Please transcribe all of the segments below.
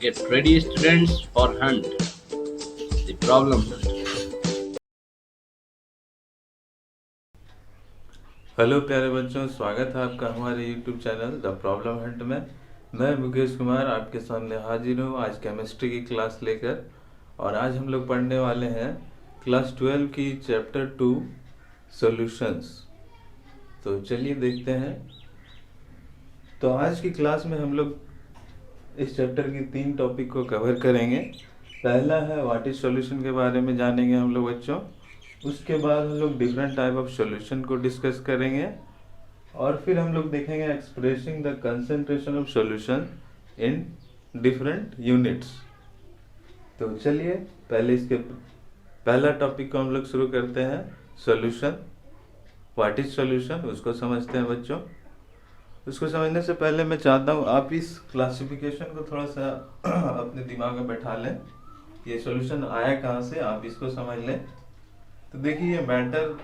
Get ready, students, for hunt. The problem hunt. Hello प्यारे बच्चों, स्वागत है आपका हमारे YouTube channel the problem Hunt में। मैं मुकेश कुमार आपके सामने हाजिर हूँ आज केमिस्ट्री की क्लास लेकर। और आज हम लोग पढ़ने वाले हैं क्लास 12 की चैप्टर 2 सॉल्यूशंस। तो चलिए देखते हैं। तो आज की क्लास में हम लोग इस चैप्टर की 3 टॉपिक को कवर करेंगे। पहला है व्हाट इज सॉल्यूशन के बारे में जानेंगे हम लोग बच्चों। उसके बाद हम लोग डिफरेंट टाइप ऑफ सॉल्यूशन को डिस्कस करेंगे और फिर हम लोग देखेंगे expressing the concentration of solution in different units. तो चलिए पहले इसके पहला टॉपिक को हम लोग शुरू करते हैं, सॉल्यूशन। व्हाट इज सॉल्यूशन उसको समझते हैं बच्चों। उसको समझने से पहले मैं चाहता हूँ आप इस क्लासिफिकेशन को थोड़ा सा अपने दिमाग में बैठा लें। ये सॉल्यूशन आया कहाँ से, आप इसको समझ लें। तो देखिए ये मैटर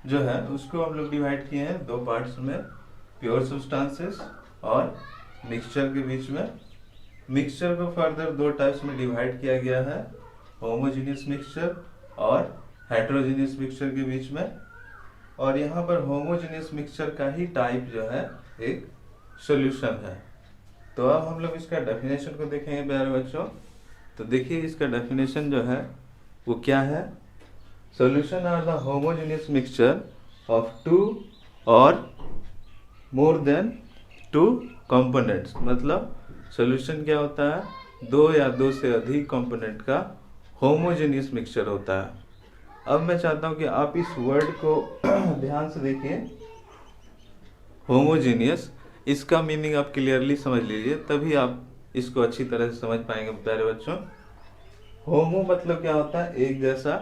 जो है उसको हम लोग डिवाइड किए हैं 2 पार्ट्स में, प्योर सब्सटेंसेस और मिक्सचर के बीच में। मिक्सचर को फर्दर 2 टाइप्स में डिवाइड किया गया है, होमोजेनियस मिक्सचर और हेटेरोजेनियस मिक्सचर के बीच में। और यहाँ पर होमोजेनियस मिक्सचर का ही टाइप जो है एक सॉल्यूशन है। तो अब हम लोग इसका डेफिनेशन को देखेंगे प्यारे बच्चों। तो देखिए इसका डेफिनेशन जो है वो क्या है। Solution are the homogeneous mixture of 2 or more than 2 components. मतलब सॉल्यूशन क्या होता है, 2 या 2 से अधिक कंपोनेंट का होमोजेनियस मिक्सचर होता है। अब मैं चाहता हूं कि आप इस वर्ड को ध्यान से देखिए, होमोजेनियस। इसका मीनिंग आप क्लियरली समझ लीजिए, तभी आप इसको अच्छी तरह से समझ पाएंगे प्यारे बच्चों। होमो मतलब क्या होता है, एक जैसा।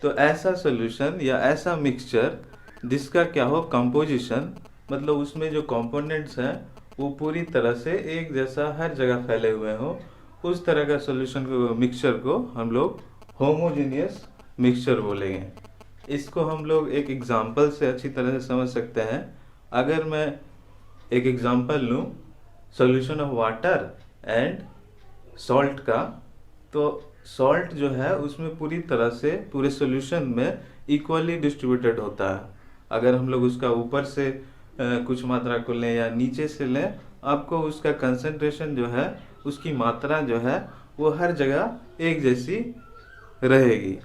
तो ऐसा सॉल्यूशन या ऐसा मिक्सचर जिसका क्या हो, कंपोजिशन, मतलब उसमें जो कंपोनेंट्स हैं वो पूरी तरह से एक जैसा हर जगह फैले हुए हो, उस तरह का सॉल्यूशन को, मिक्सचर को हम लोग होमोजेनियस मिक्सचर बोलेंगे। इसको हम लोग एक एग्जांपल से अच्छी तरह से समझ सकते हैं। अगर मैं एक एग्जांपल लूँ solution of water and salt का, तो सॉल्ट जो है उसमें पूरी तरह से पूरे सॉल्यूशन में इक्वली डिस्ट्रीब्यूटेड होता है। अगर हम लोग उसका ऊपर से कुछ मात्रा को लें या नीचे से लें, आपको उसका कंसंट्रेशन जो है, उसकी मात्रा जो है वो हर जगह एक जैसी रहेगी।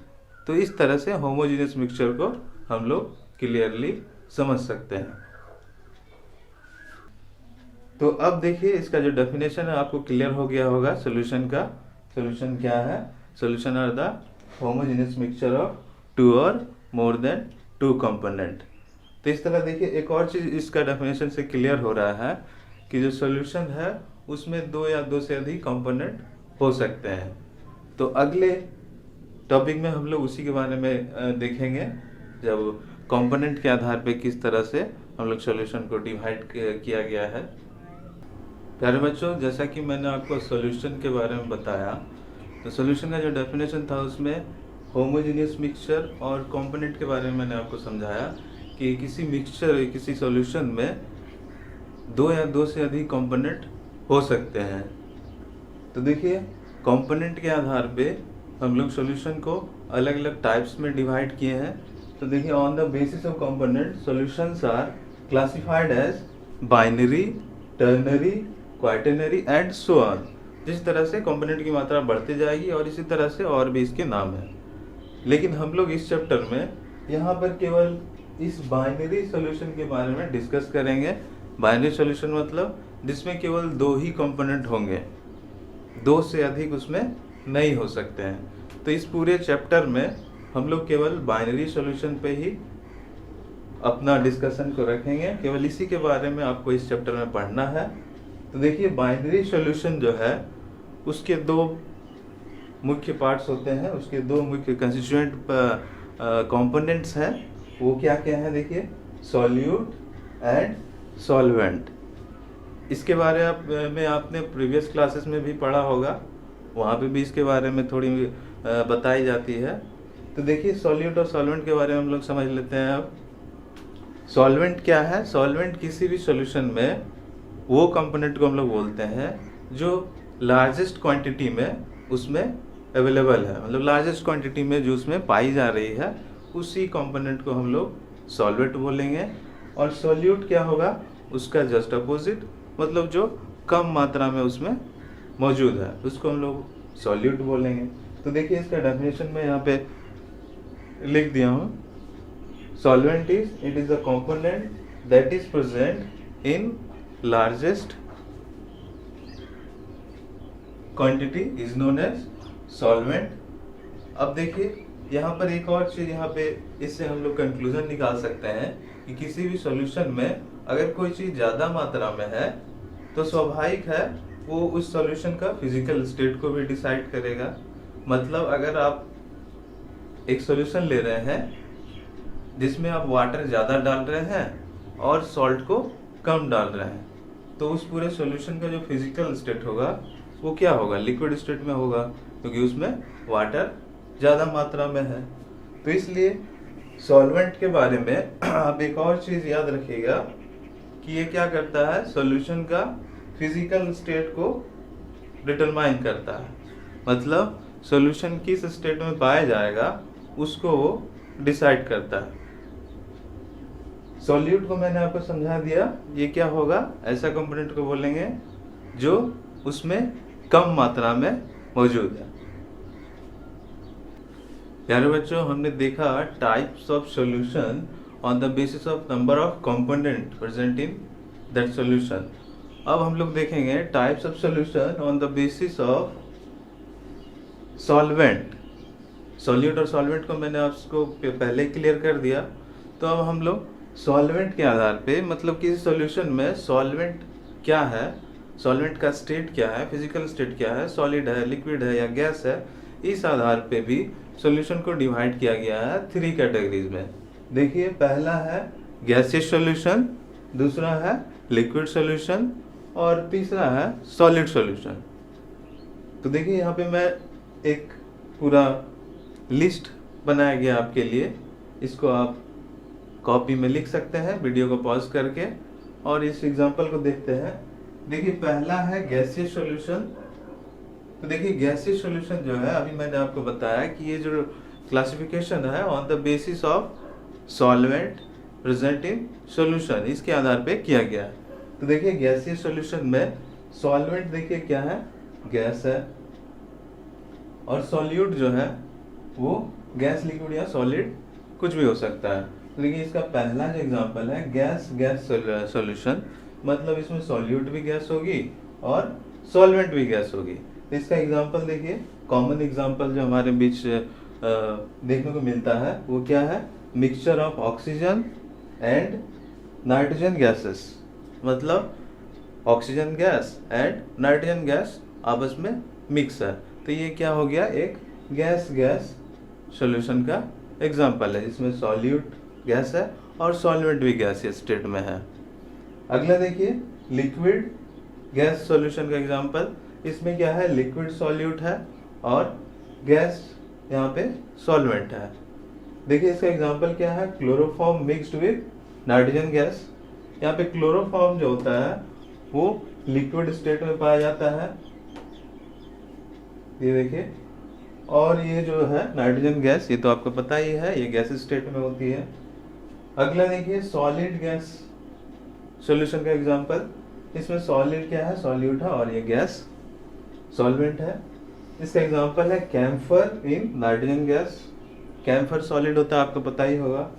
तो इस तरह से होमोजेनियस मिक्सचर को हम लोग क्लियरली समझ सकते हैं। तो अब देखिए इसका जो डेफिनेशन है आपको क्लियर हो गया होगा सॉल्यूशन का। सॉल्यूशन क्या है, solution are the homogeneous mixture of 2 or more than 2 component. तो इस तरह देखिए एक और चीज इसका डेफिनेशन से क्लियर हो रहा है कि जो सॉल्यूशन है उसमें 2 या 2 से अधिक कंपोनेंट हो सकते हैं। तो अगले टॉपिक में हम लोग उसी के बारे में देखेंगे, जब कंपोनेंट के आधार पे किस तरह से हम लोग सॉल्यूशन को डिवाइड किया गया है। प्यारे बच्चों, जैसा कि मैंने आपको सॉल्यूशन के बारे में बताया, तो सॉल्यूशन का जो डेफिनेशन था उसमें होमोजेनियस मिक्सचर और कंपोनेंट के बारे में मैंने आपको समझाया कि किसी मिक्सचर, किसी सॉल्यूशन में 2 या 2 से अधिक कंपोनेंट हो सकते हैं। तो देखिए कंपोनेंट के आधार पे हम लोग सॉल्यूशन को अलग अलग टाइप्स में डिवाइड किए हैं। तो देखिए on the basis of component solutions are classified as binary, ternary, quaternary and so on. जिस तरह से कंपोनेंट की मात्रा बढ़ती जाएगी और इसी तरह से और भी इसके नाम हैं। लेकिन हम लोग इस चैप्टर में यहाँ पर केवल इस बाइनरी सॉल्यूशन के बारे में डिस्कस करेंगे। बाइनरी सॉल्यूशन मतलब जिसमें केवल 2 ही कंपोनेंट होंगे, 2 से अधिक उसमें नहीं हो सकते हैं। तो इस पूरे चैप्टर में हम लोग केवल बाइनरी सॉल्यूशन पे ही अपना डिस्कशन को रखेंगे, केवल इसी के बारे में आपको इस चैप्टर में पढ़ना है। तो देखिए बाइनरी सॉल्यूशन जो है उसके 2 मुख्य पार्ट्स होते हैं, उसके 2 मुख्य कंस्टिट्यूएंट कंपोनेंट्स हैं। वो क्या क्या है देखिए, सॉल्यूट एंड सॉल्वेंट। इसके बारे में आपने प्रीवियस क्लासेस में भी पढ़ा होगा, वहाँ पे भी इसके बारे में थोड़ी बताई जाती है। तो देखिए सॉल्यूट और सॉल्वेंट के बारे में हम लोग समझ लेते हैं। अब सॉल्वेंट क्या है, सॉल्वेंट किसी भी सॉल्यूशन में वो कंपोनेंट को हम लोग बोलते हैं जो लार्जेस्ट क्वांटिटी में उसमें अवेलेबल है, मतलब लार्जेस्ट क्वांटिटी में जो उसमें पाई जा रही है उसी कंपोनेंट को हम लोग सॉल्वेंट बोलेंगे। और सॉल्यूट क्या होगा, उसका जस्ट अपोजिट, मतलब जो कम मात्रा में उसमें मौजूद है उसको हम लोग सॉल्यूट बोलेंगे। तो देखिए इसका डेफिनेशन में यहाँ पे लिख दिया हूँ। Solvent it is a component that is present in largest quantity is known as solvent. अब देखिए यहाँ पर एक और चीज, यहाँ पे इससे हम लोग कंक्लूजन निकाल सकते हैं कि किसी भी सॉल्यूशन में अगर कोई चीज ज्यादा मात्रा में है तो स्वाभाविक है वो उस सॉल्यूशन का फिजिकल स्टेट को भी डिसाइड करेगा। मतलब अगर आप एक सॉल्यूशन ले रहे हैं जिसमें आप वाटर ज़्यादा डाल रहे हैं और सॉल्ट को कम डाल रहे हैं, तो उस पूरे सॉल्यूशन का जो फिजिकल स्टेट होगा वो क्या होगा, लिक्विड स्टेट में होगा, क्योंकि उसमें वाटर ज़्यादा मात्रा में है। तो इसलिए सॉल्वेंट के बारे में आप एक और चीज़ याद रखिएगा कि ये क्या करता है, सॉल्यूशन का फिजिकल स्टेट को डिटरमाइन करता है। मतलब सॉल्यूशन किस स्टेट में पाया जाएगा उसको वो डिसाइड करता है। सॉल्यूट को मैंने आपको समझा दिया, ये क्या होगा, ऐसा कंपोनेंट को बोलेंगे जो उसमें कम मात्रा में मौजूद है। प्यारे बच्चों, हमने देखा types of solution on the basis of number of component present in that solution. अब हम लोग देखेंगे types of solution on the basis of solvent. Solute और सॉल्वेंट को मैंने आपको पहले क्लियर कर दिया। तो अब हम लोग सॉल्वेंट के आधार पे, मतलब किसी सॉल्यूशन में सॉल्वेंट क्या है, सॉल्वेंट का स्टेट क्या है, फिजिकल स्टेट क्या है, सॉलिड है, लिक्विड है या गैस है, इस आधार पे भी सॉल्यूशन को डिवाइड किया गया है 3 कैटेगरीज में। देखिए पहला है गैसियस सॉल्यूशन, दूसरा है लिक्विड सॉल्यूशन और तीसरा है सॉलिड सॉल्यूशन। तो देखिए यहाँ पे मैं एक पूरा लिस्ट बनाया गया आपके लिए, इसको आप कॉपी में लिख सकते हैं वीडियो को पॉज करके और इस एग्जांपल को देखते हैं। देखिए पहला है गैसियस सॉल्यूशन। तो देखिए गैसियस सॉल्यूशन जो है, अभी मैंने आपको बताया कि ये जो क्लासिफिकेशन है on the basis of solvent present in solution, इसके आधार पे किया गया है। तो देखिए गैसियस सॉल्यूशन में सॉल्वेंट देखिए क्या है, गैस है, और सॉल्यूट जो है वो गैस, लिक्विड या सॉलिड कुछ भी हो सकता है। तो देखिए इसका पहला जो एग्जांपल है गैस सॉल्यूशन, मतलब इसमें सॉल्यूट भी गैस होगी और सॉल्वेंट भी गैस होगी। तो इसका एग्जांपल देखिए, कॉमन एग्जांपल जो हमारे बीच देखने को मिलता है वो क्या है, mixture of oxygen and nitrogen gases. मतलब oxygen gas and nitrogen gas आपस में मिक्स है, तो ये क्या हो गया, एक गैस गैस सॉल्यूशन का एग्जांपल है जिसमें सॉल्यूट गैस है और सॉल्वेंट भी गैसियस स्टेट में है। अगला देखिए लिक्विड गैस सॉल्यूशन का एग्जांपल, इसमें क्या है, लिक्विड सॉल्यूट है और गैस यहाँ पे सॉल्वेंट है। देखिए इसका एग्जांपल क्या है, chloroform mixed with nitrogen gas. यहाँ पे क्लोरोफॉर्म जो होता है वो लिक्विड स्टेट में पाया जाता है, ये देखिए, और ये जो है नाइट्रोजन गैस, ये तो आपको पता ही है, ये गैस स्टेट में होती है। अगला देखिए सॉलिड गैस सॉल्यूशन का एग्जांपल, इसमें सॉलिड क्या है, सॉल्यूट है और ये गैस सॉल्वेंट है। इसका एग्जांपल है camphor in nitrogen gas. Camphor solid होता है, आपको पता ही होगा,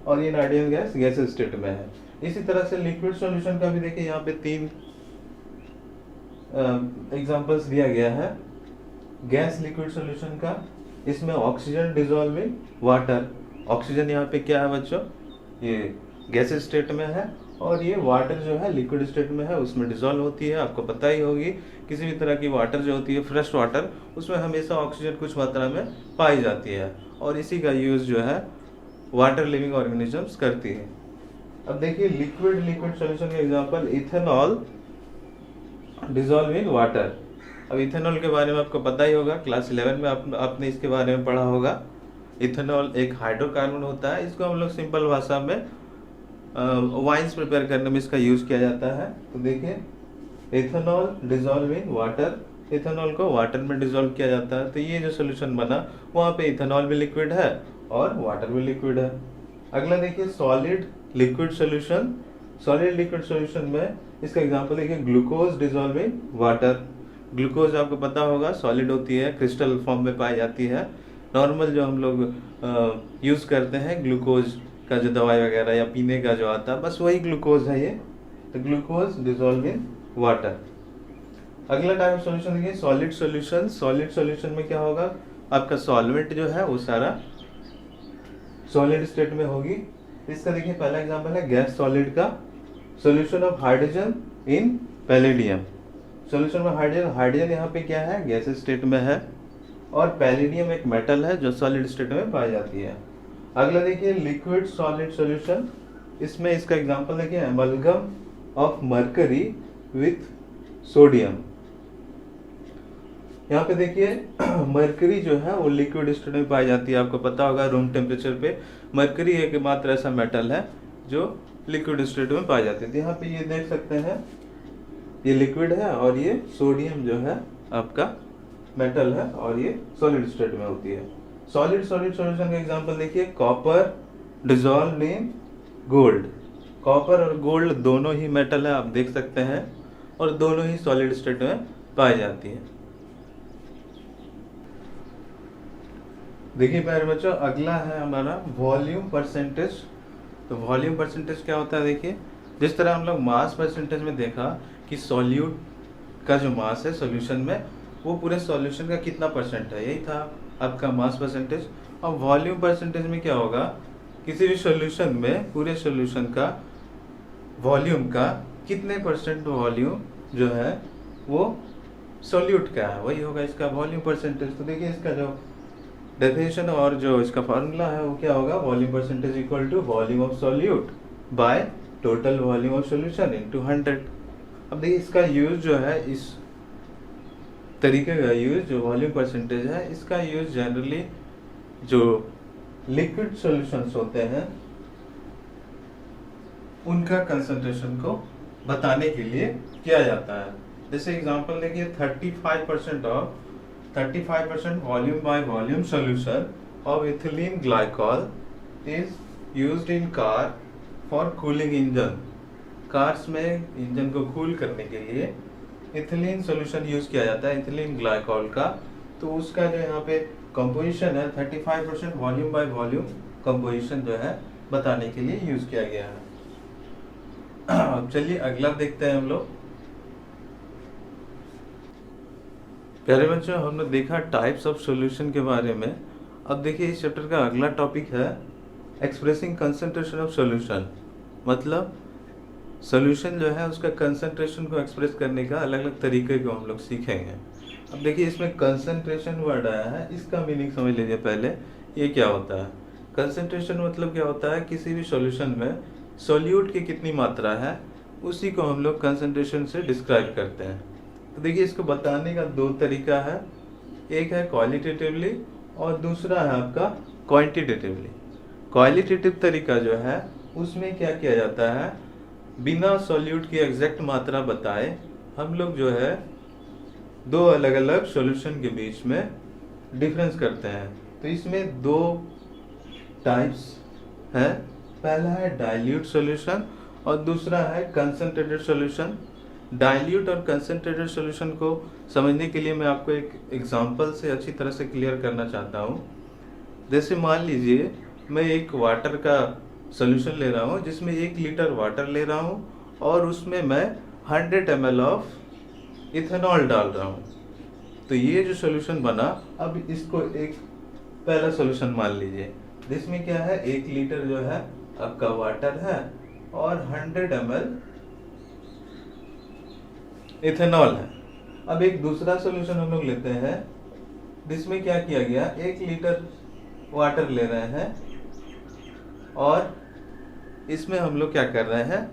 और ये नाइट्रोजन गैस गैस स्टेट में है। इसी तरह से लिक्विड सॉल्यूशन का भी देखिए यहाँ पे 3 एग्जांपल्स दिया गया है गैस लिक्विड सॉल्यूशन का। इसमें ऑक्सीजन डिसॉल्विंग वाटर, ऑक्सीजन यहाँ पे क्या है बच्चों, ये गैस स्टेट में है, और ये वाटर जो है लिक्विड स्टेट में है, उसमें डिसॉल्व होती है। आपको पता ही होगी किसी भी तरह की वाटर जो होती है, फ्रेश वाटर, उसमें हमेशा ऑक्सीजन कुछ मात्रा में पाई जाती है, और इसी का यूज जो है वाटर लिविंग ऑर्गेनिजम्स करती है। अब देखिए लिक्विड सॉल्यूशन का एग्जांपल इथेनॉल डिसॉल्विंग वाटर। अब इथेनॉल के बारे में आपको पता ही होगा, क्लास 11 में आपने इसके बारे में पढ़ा होगा। इथेनॉल एक हाइड्रोकार्बन होता है, इसको हम लोग सिंपल भाषा में वाइन्स प्रिपेयर करने में इसका यूज किया जाता है। तो देखिए इथेनॉल डिसॉल्विंग वाटर इथेनॉल को वाटर में डिसॉल्व किया जाता है। तो ये जो सोल्यूशन बना वहाँ पे इथेनॉल भी लिक्विड है और वाटर भी लिक्विड है। अगला देखिए solid liquid solution. Solid liquid solution में इसका एग्जांपल देखिए ग्लूकोज डिसॉल्विंग वाटर। ग्लूकोज आपको पता होगा सॉलिड होती है, क्रिस्टल फॉर्म में पाई जाती है। नॉर्मल जो हम लोग यूज़ करते हैं ग्लूकोज का जो दवाई वगैरह या पीने का जो आता है बस वही ग्लूकोज है ये। तो ग्लूकोज डिसॉल्विंग वाटर। अगला टाइप सॉल्यूशन देखिए सॉलिड सॉल्यूशन। सॉलिड सॉल्यूशन में क्या होगा, आपका सॉल्वेंट जो है वो सारा सॉलिड स्टेट में होगी। इसका देखिए पहला एग्जांपल है गैस सॉलिड का। Solution of hydrogen in palladium. Solution of hydrogen, hydrogen यहाँ पे क्या है, गैस स्टेट में है और पैलेडियम एक मेटल है जो सॉलिड स्टेट में पाई जाती है। अगला देखिए लिक्विड सॉलिड सॉल्यूशन। इसमें इसका एग्जांपल देखिए amalgam of mercury with sodium. यहाँ पे देखिए मरकरी जो है वो लिक्विड स्टेट में पाई जाती है। आपको पता होगा रूम टेम्परेचर पे मरकरी एकमात्र ऐसा मेटल है जो लिक्विड स्टेट में पाई जाती है। तो यहाँ पे ये देख सकते हैं ये लिक्विड है और ये सोडियम जो है आपका मेटल है और ये सॉलिड स्टेट में होती है। सॉलिड सॉलिड सॉल्यूशन का एग्जांपल देखिए copper dissolved in gold. Copper और गोल्ड दोनों ही मेटल है, आप देख सकते हैं, और दोनों ही सॉलिड स्टेट में पाई जाती है। देखिए प्यारे बच्चों अगला है हमारा वॉल्यूम परसेंटेज। तो वॉल्यूम परसेंटेज क्या होता है, देखिए जिस तरह हम लोग मास परसेंटेज में देखा कि सॉल्यूट का जो मास है सॉल्यूशन में वो पूरे सॉल्यूशन का कितना परसेंट है, यही था आपका मास परसेंटेज। और वॉल्यूम परसेंटेज में क्या होगा, किसी भी सॉल्यूशन में पूरे सॉल्यूशन का वॉल्यूम का कितने परसेंट वॉल्यूम जो है वो सॉल्यूट का है, वही होगा इसका वॉल्यूम परसेंटेज। तो देखिए इसका जो डेफिनेशन और जो इसका फार्मूला है वो क्या होगा, volume percentage equal to volume of solute by total volume of solution into 100। अब देखिए इसका यूज जो है, इस तरीके का यूज जो वॉल्यूम परसेंटेज है इसका यूज जनरली जो लिक्विड सॉल्यूशंस होते हैं उनका कंसंट्रेशन को बताने के लिए किया जाता है। जैसे एग्जांपल देखिए 35% volume by volume solution of ethylene glycol is used in car for cooling engine। Cars में इंजन को कूल करने के लिए इथिलीन सॉल्यूशन यूज किया जाता है, इथिलीन ग्लाइकॉल का। तो उसका जो यहाँ पे कंपोजिशन है 35% वॉल्यूम बाय वॉल्यूम कंपोजिशन जो है बताने के लिए यूज किया गया है। अब चलिए अगला देखते हैं हम लोग। प्यारे बच्चों हमने देखा टाइप्स ऑफ सॉल्यूशन के बारे में। अब देखिए इस चैप्टर का अगला टॉपिक है एक्सप्रेसिंग कंसंट्रेशन ऑफ सॉल्यूशन। मतलब सॉल्यूशन जो है उसका कंसंट्रेशन को एक्सप्रेस करने का अलग अलग तरीके को हम लोग सीखेंगे। अब देखिए इसमें कंसंट्रेशन वर्ड आया है, इसका मीनिंग समझ लीजिए पहले ये क्या होता है। कंसंट्रेशन मतलब क्या होता है, किसी भी सॉल्यूशन में सॉल्यूट की कितनी मात्रा है उसी को हम लोग कंसंट्रेशन से डिस्क्राइब करते हैं। तो देखिए इसको बताने का दो तरीका है, एक है क्वालिटेटिवली और दूसरा है आपका क्वांटिटेटिवली। क्वालिटेटिव तरीका जो है उसमें क्या किया जाता है, बिना सॉल्यूट की एग्जैक्ट मात्रा बताए हम लोग जो है दो अलग अलग सॉल्यूशन के बीच में डिफरेंस करते हैं। तो इसमें दो टाइप्स हैं, पहला है डाइल्यूट सॉल्यूशन और दूसरा है कंसंट्रेटेड सॉल्यूशन। डाइल्यूट और कंसंट्रेटेड सॉल्यूशन को समझने के लिए मैं आपको एक एग्जांपल से अच्छी तरह से क्लियर करना चाहता हूँ। जैसे मान लीजिए मैं एक वाटर का सॉल्यूशन ले रहा हूँ जिसमें 1 लीटर वाटर ले रहा हूँ और उसमें मैं 100 ml ऑफ इथेनॉल डाल रहा हूँ। तो ये जो सॉल्यूशन बना, अब इसको एक पहला सॉल्यूशन मान लीजिए जिसमें क्या है 1 लीटर जो है आपका वाटर है और 100 ml इथेनॉल है। अब एक दूसरा सॉल्यूशन हम लोग लेते हैं जिसमें क्या किया गया, 1 लीटर वाटर ले रहे हैं और इसमें हम लोग क्या कर रहे हैं,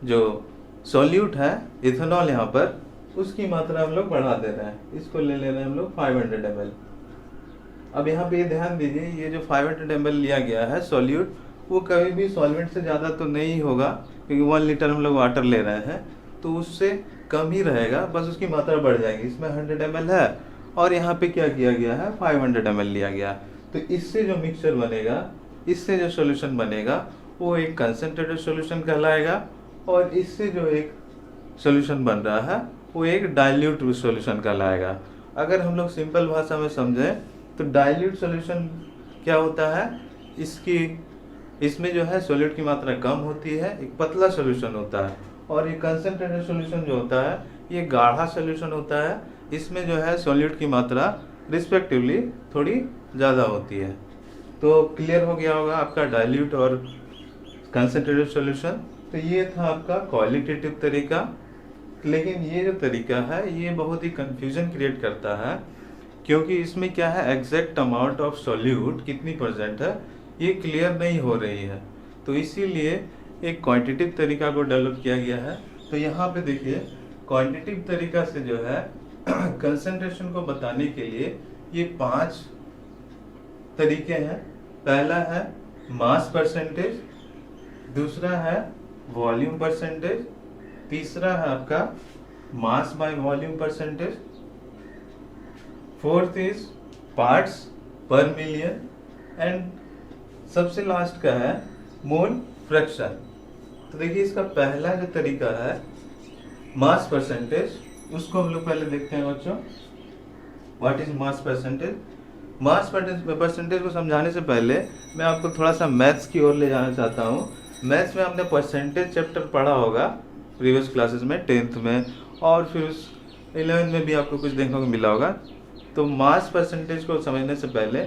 जो सॉल्यूट है इथेनॉल यहाँ पर उसकी मात्रा हम लोग बढ़ा दे रहे हैं। इसको ले रहे हैं हम लोग 500 ml। अब यहाँ पे ध्यान दीजिए ये जो 500 ml लिया गया है सॉल्यूट वो कभी भी सॉल्वेंट से ज़्यादा तो नहीं होगा क्योंकि 1 लीटर हम लोग वाटर ले रहे हैं, तो उससे कम ही रहेगा, बस उसकी मात्रा बढ़ जाएगी। इसमें 100 ml है और यहाँ पे क्या किया गया है, 500 ml लिया गया। तो इससे जो मिक्सचर बनेगा, इससे जो सॉल्यूशन बनेगा वो एक कंसंट्रेटेड सॉल्यूशन कहलाएगा, और इससे जो एक सॉल्यूशन बन रहा है वो एक डाइल्यूट सॉल्यूशन कहलाएगा। अगर हम लोग सिंपल भाषा में समझें तो डाइल्यूट सॉल्यूशन क्या होता है, इसमें जो है सॉल्यूट की मात्रा कम होती है, एक पतला सॉल्यूशन होता है। और ये कंसंट्रेटेड सॉल्यूशन जो होता है ये गाढ़ा सॉल्यूशन होता है, इसमें जो है सॉल्यूट की मात्रा रिस्पेक्टिवली थोड़ी ज़्यादा होती है। तो क्लियर हो गया होगा आपका डाइल्यूट और कंसंट्रेटेड सॉल्यूशन। तो ये था आपका क्वालिटेटिव तरीका, लेकिन ये जो तरीका है ये बहुत ही कंफ्यूजन क्रिएट करता है, क्योंकि इसमें क्या है, एग्जैक्ट अमाउंट ऑफ सॉल्यूट कितनी % है ये क्लियर नहीं हो रही है। तो इसीलिए एक क्वांटिटिव तरीका को डेवलप किया गया है। तो यहाँ पे देखिए क्वांटिटिव तरीका से जो है कंसंट्रेशन को बताने के लिए ये 5 तरीके हैं। पहला है मास परसेंटेज, दूसरा है वॉल्यूम परसेंटेज, तीसरा है आपका मास by volume percentage, fourth is parts पर मिलियन, एंड सबसे लास्ट का है मोल फ्रैक्शन। तो देखिए इसका पहला जो तरीका है मास परसेंटेज, उसको हम लोग पहले देखते हैं बच्चों। What is mass percentage? Mass percentage को समझाने से पहले मैं आपको थोड़ा सा मैथ्स की ओर ले जाना चाहता हूँ। मैथ्स में हमने परसेंटेज चैप्टर पढ़ा होगा प्रीवियस क्लासेस में, 10th में, और फिर उस 11th में भी आपको कुछ देखने को मिला होगा। तो मास परसेंटेज को समझने से पहले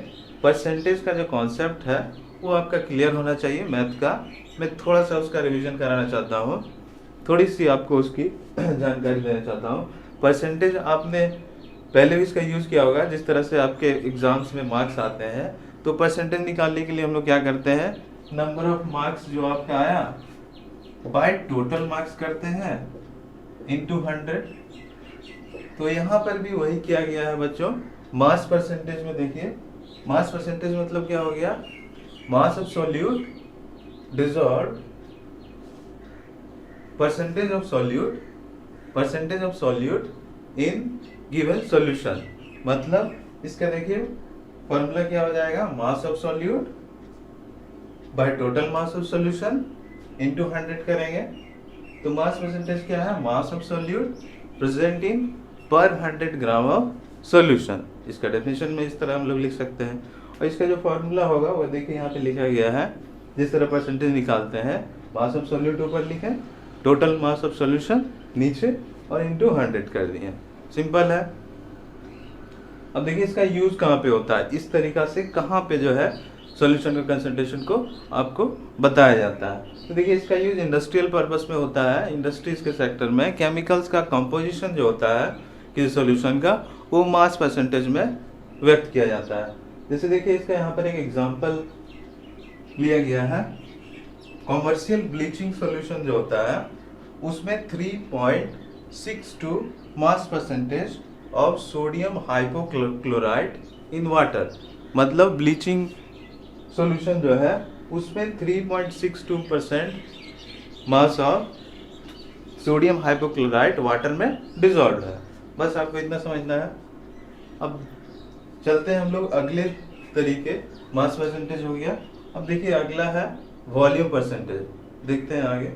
परसेंटेज का जो कॉन्सेप्ट है वो आपका क्लियर होना चाहिए मैथ का। मैं थोड़ा सा उसका रिवीजन कराना चाहता हूँ, थोड़ी सी आपको उसकी जानकारी देना चाहता हूँ। परसेंटेज आपने पहले भी इसका यूज़ किया होगा, जिस तरह से आपके एग्जाम्स में मार्क्स आते हैं तो परसेंटेज निकालने के लिए हम लोग क्या करते हैं, नंबर ऑफ मार्क्स जो आपका आया बाय टोटल मार्क्स करते हैं इनटू 100। तो यहाँ पर भी वही किया गया है बच्चों। मास परसेंटेज में देखिए, मास परसेंटेज मतलब क्या हो गया, मास of solute dissolved, percentage of solute in given solution. मतलब इसका देखिए फॉर्मूला क्या हो जाएगा, मास of solute by total mass of solution into 100 करेंगे। तो मास परसेंटेज क्या है, मास ऑफ सॉल्यूट प्रेजेंट इन पर 100 ग्राम ऑफ सॉल्यूशन। इसका डेफिनेशन में इस तरह हम लोग लिख सकते हैं। और इसका जो फॉर्मूला होगा वो देखिए यहाँ पे लिखा गया है। जिस तरह परसेंटेज निकालते हैं, मास ऑफ सॉल्यूट ऊपर लिखे, टोटल मास ऑफ सॉल्यूशन नीचे, और इनटू 100 कर दिए। सिंपल है। अब देखिए इसका यूज कहाँ पे होता है, इस तरीका से कहाँ पे जो है सॉल्यूशन का कंसंट्रेशन को आपको बताया जाता है। तो देखिए इसका यूज इंडस्ट्रियल पर्पस में होता है। इंडस्ट्रीज के सेक्टर में केमिकल्स का कंपोजिशन जो होता है किसी सॉल्यूशन का, वो मास परसेंटेज में व्यक्त किया जाता है। जैसे देखिए इसका यहाँ पर एक एग्जांपल लिया गया है। कॉमर्शियल ब्लीचिंग सॉल्यूशन जो होता है उसमें 3.62 mass percentage of sodium hypochloride in water. मतलब ब्लीचिंग सॉल्यूशन जो है उसमें 3.62% mass of sodium hypochloride water में डिसॉल्व है। बस आपको इतना समझना है। अब चलते हैं हम लोग अगले तरीके, मास परसेंटेज हो गया। अब देखिए अगला है वॉल्यूम परसेंटेज, देखते हैं आगे।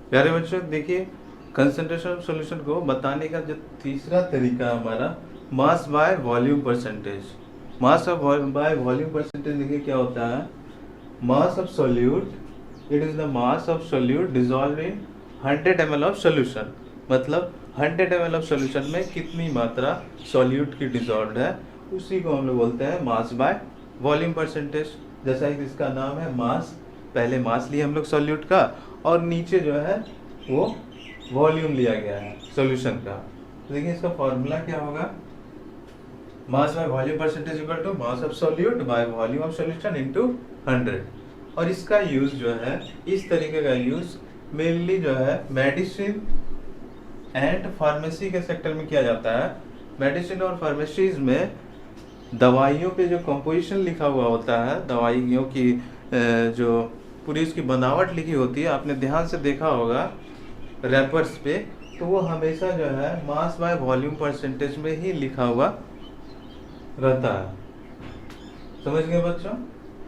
प्यारे बच्चों देखिए कंसंट्रेशन ऑफ सॉल्यूशन को बताने का जो तीसरा तरीका हमारा मास by volume percentage. Mass of bye volume percentage देखिए क्या होता है, मास of solute, it is the mass of solute dissolve in 100 ml of solution. मतलब 100 ml ऑफ सॉल्यूशन में कितनी मात्रा सॉल्यूट की डिसॉल्व है, उसी को हम लोग बोलते हैं मास बाय वॉल्यूम परसेंटेज। जैसा कि इसका नाम है मास, पहले मास लिया हम लोग सॉल्यूट का, और नीचे जो है वो वॉल्यूम लिया गया है सॉल्यूशन का। तो देखिए इसका फॉर्मूला क्या होगा, mass by volume percentage equal to mass of solute by volume of solution into 100। और इसका यूज जो है, इस तरीके का यूज मेनली जो है मेडिसिन एंड फार्मेसी के सेक्टर में किया जाता है। मेडिसिन और फार्मेसीज में दवाइयों पे जो कंपोजिशन लिखा हुआ होता है, दवाइयों की जो पूरी उसकी बनावट लिखी होती है, आपने ध्यान से देखा होगा रैपर्स पे, तो वो हमेशा जो है मास बाय वॉल्यूम परसेंटेज में ही लिखा हुआ रहता है। समझ गए बच्चों?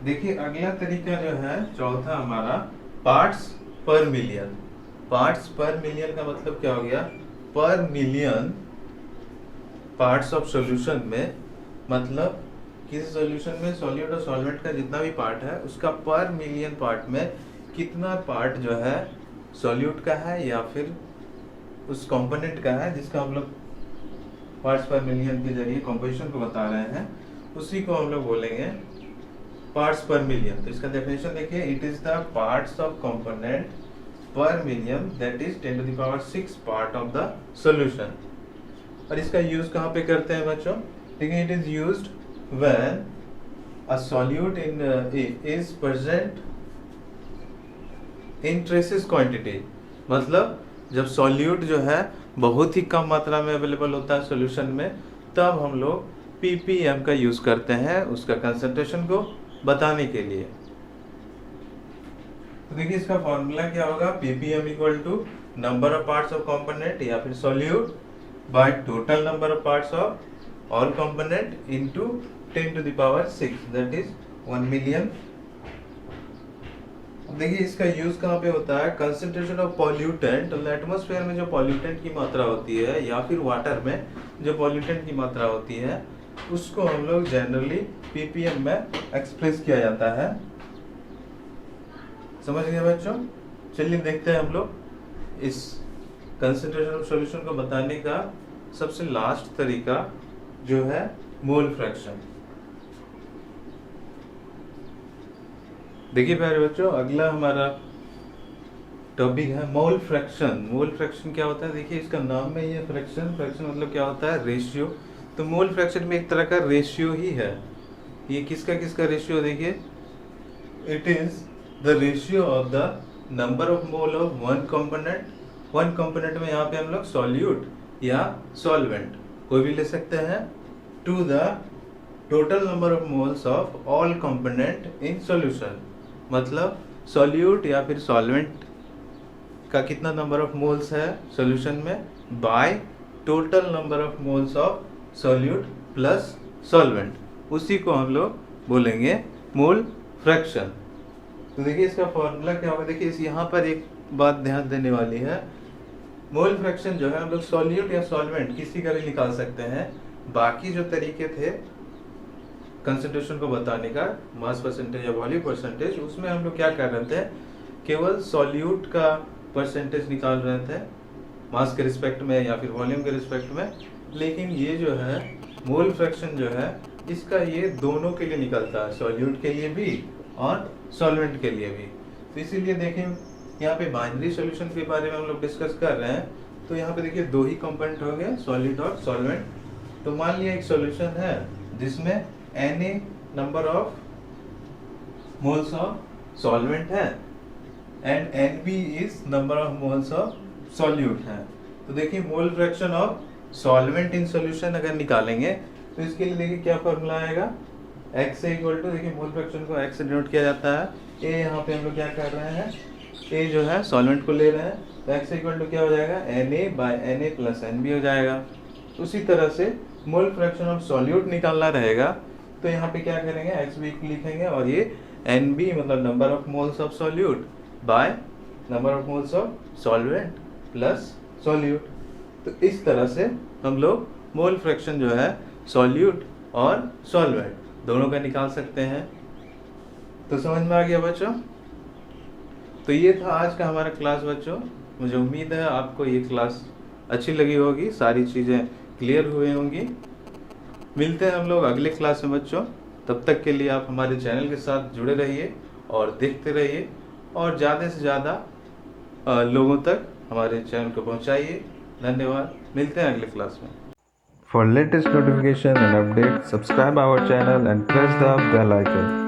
देखिए अगला तरीका जो है चौथा हमारा पार्ट्स पर मिलियन। पार्ट्स पर मिलियन का मतलब क्या हो गया? पर मिलियन पार्ट्स ऑफ सॉल्यूशन में, मतलब किसी सॉल्यूशन में सॉल्यूट और सॉल्वेंट का जितना भी पार्ट है उसका पर मिलियन पार्ट में कितना पार्ट जो है सॉल्यूट का है या फिर उस कंपोनेंट का है जिसका हम लोग पार्ट्स पर मिलियन के जरिए कंपोजिशन को बता रहे हैं, उसी को हम लोग बोलेंगे पार्ट्स पर मिलियन। तो इसका डेफिनेशन देखिए, it is the parts of component per million that is 10 to the power 6 part of the solution. और इसका यूज कहाँ पे करते हैं बच्चों? देखिए it is used when a solute in is present in traces quantity, मतलब जब सॉल्यूट जो है बहुत ही कम मात्रा में अवेलेबल होता है सॉल्यूशन में, तब हम लोग ppm का यूज करते हैं उसका कंसंट्रेशन को बताने के लिए। तो देखिए इसका फॉर्मूला क्या होगा? ppm equal to number of parts of component या फिर solute by total number of parts of all component into 10 to the power 6 that is 1 million. देखिए इसका यूज कहाँ पे होता है? कंसंट्रेशन ऑफ पॉल्यूटेंट, एटमॉस्फेयर में जो पॉल्यूटेंट की मात्रा होती है या फिर वाटर में जो पॉल्यूटेंट की मात्रा होती है उसको हम लोग जनरली ppm में एक्सप्रेस किया जाता है। समझ गए बच्चों? चलिए देखते हैं हम लोग इस कंसंट्रेशन ऑफ सॉल्यूशन को बताने का सबसे लास्ट तरीका जो है मोल फ्रैक्शन। देखिए प्यारे बच्चों, अगला हमारा टॉपिक है मोल फ्रैक्शन। मोल फ्रैक्शन क्या होता है? देखिए इसका नाम में ही है फ्रैक्शन। फ्रैक्शन मतलब क्या होता है? रेशियो। तो मोल फ्रैक्शन में एक तरह का रेशियो ही है। ये किसका किसका रेशियो? देखिए it is the ratio of the number of mole of one component. One component में यहाँ पे हम लोग सॉल्यूट या सॉल्वेंट कोई भी ले सकते हैं, to the total number of moles of all component in solution. मतलब सॉल्यूट या फिर सॉल्वेंट का कितना नंबर ऑफ मोल्स है सॉल्यूशन में by total number of moles of solute plus solvent, उसी को हम लोग बोलेंगे मोल फ्रैक्शन। तो देखिए इसका फॉर्मूला क्या होगा? देखिए इस यहाँ पर एक बात ध्यान देने वाली है। मोल फ्रैक्शन जो है हम लोग सॉल्यूट या सॉल्वेंट किसी का भी निकाल सकते हैं। बाकी जो तरीके थे कंसंट्रेशन को बताने का, मास परसेंटेज या वॉल्यूम परसेंटेज, उसमें हम लोग क्या कर रहे थे? केवल सॉल्यूट का परसेंटेज निकाल रहे थे मास के रिस्पेक्ट में या फिर वॉल्यूम के रिस्पेक्ट में। लेकिन ये जो है मोल फ्रैक्शन जो है इसका ये दोनों के लिए निकलता है, सॉल्यूट के लिए भी और सॉल्वेंट के लिए भी। तो इसीलिए देखें यहाँ पे बाइनरी सॉल्यूशन के बारे में हम लोग डिस्कस कर रहे हैं। तो यहाँ पे देखिए दो ही कंपोनेंट हो गए, सॉलिड और सॉल्वेंट। तो मान लिया एक सॉल्यूशन है जिसमें Na number of moles of solvent है and Nb is number of moles of solute है। तो देखिए mole fraction of solvent in solution अगर निकालेंगे तो इसके लिए देखिए क्या फॉर्मूला आएगा? x इक्वल टू, देखिए मोल फ्रैक्शन को x से डिनोट किया जाता है। a यहाँ पे हम लोग क्या कर रहे हैं? a जो है सॉल्वेंट को ले रहे हैं, तो x इक्वल टू क्या हो जाएगा? Na by Na plus Nb हो जाएगा। उसी तरह से मोल फ्रैक्शन ऑफ सॉल्यूट निकालना रहेगा तो यहाँ पे क्या करेंगे? x भी लिखेंगे और ये Nb मतलब number of moles of solute by number of moles of solvent plus solute. तो इस तरह से हम लोग मोल फ्रैक्शन जो है सॉल्यूट और सॉल्वेंट दोनों का निकाल सकते हैं। तो समझ में आ गया बच्चों? तो ये था आज का हमारा क्लास बच्चों। मुझे उम्मीद है आपको ये क्लास अच्छी लगी होगी, सारी चीज़ें क्लियर हुई होंगी। मिलते हैं हम लोग अगले क्लास में बच्चों। तब तक के लिए आप हमारे चैनल के साथ जुड़े रहिए और देखते रहिए और ज़्यादा से ज़्यादा लोगों तक हमारे चैनल को पहुंचाइए। धन्यवाद। मिलते हैं अगले क्लास में। For latest notification and update, subscribe our channel and press the bell icon.